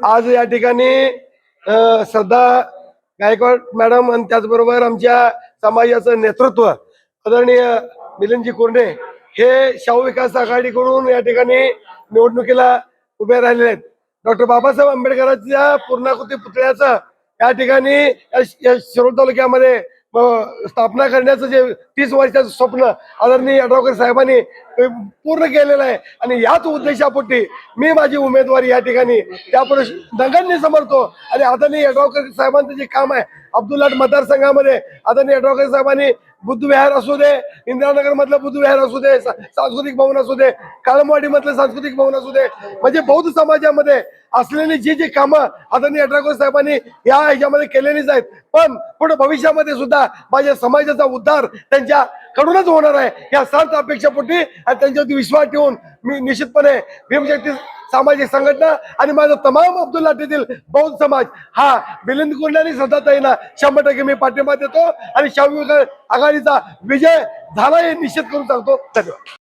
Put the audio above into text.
आज या ठिकाणी श्रद्धा गायकवाड मॅडम आणि त्याचबरोबर आमच्या समाजाचं नेतृत्व आदरणीय मिलिंदजी कुर्णे हे शाहू विकास आघाडीकडून या ठिकाणी निवडणुकीला उभे राहिलेले आहेत. डॉक्टर बाबासाहेब आंबेडकरांच्या पूर्णाकृती पुतळ्याचं या ठिकाणी या शिरोळ तालुक्यामध्ये स्थापना करण्याचं जे 30 वर्षाचं स्वप्न आदरणीय ॲडव्होकेट साहेबांनी पूर्ण केलेलं आहे आणि याच उद्देशापोटी मी माझी उमेदवारी या ठिकाणी त्यापुरुष नगण्य समर्थतो. आणि आदरणीय ॲडव्होकेट साहेबांचं जे काम आहे अब्दुल्लाट मतदारसंघामध्ये आदरणीय ॲडव्होकेट साहेबांनी बुद्ध विहार असू दे, इंदिरानगर मधलं बुद्ध विहार असू दे, सांस्कृतिक भवन असू दे, काळमवाडी मधलं सांस्कृतिक भवन असू दे, म्हणजे बौद्ध समाजामध्ये असलेली जी कामं आदरणीय ॲडव्होकेट साहेबांनी या ह्याच्यामध्ये केलेलीच आहेत. पण पुढे भविष्यामध्ये सुद्धा माझ्या समाजाचा उद्धार त्यांच्याकडूनच होणार आहे या सार्थ अपेक्षापोटी आणि त्यांच्यावरती विश्वास ठेवून मी निश्चितपणे भीमशक्ती सामाजिक संघटना आणि माझा तमाम अब्दुल्लाटीतील बौद्ध समाज हा मिलिंद कुर्णे आणि श्रद्धाताईंना 100% मी पाठिंबा देतो आणि शाहू विकास आघाडीचा विजय झाला हे निश्चित करून सांगतो. धन्यवाद.